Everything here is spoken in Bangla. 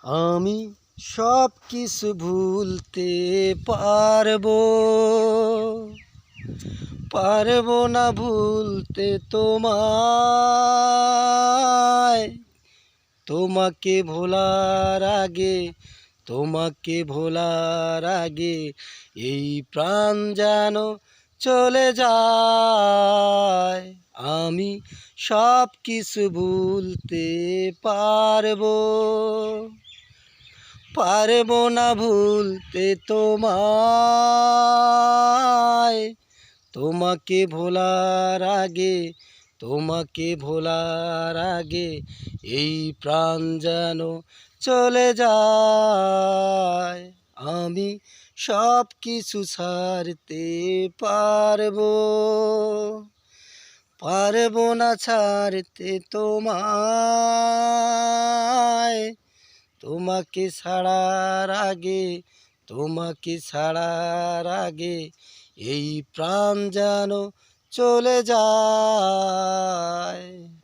আমি সব কিছু ভুলতে পারবো, পারবো না ভুলতে তোমায়। তোমাকে ভোলার আগে, তোমাকে ভোলার আগে এই প্রাণ যেন চলে যায়। আমি সব কিছু ভুলতে পারবো, পারবো না ভুলতে তোমায়। তোমাকে ভোলার আগে, তোমাকে ভোলার আগে এই প্রাণ যেন চলে যায়। আমি সব কিছু ছাড়তে পারবো, পারবো না ছাড়তে তোমায়। তোমাকে ছাড়ার আগে, তোমাকে ছাড়ার আগে এই প্রাণ যেন চলে যায়।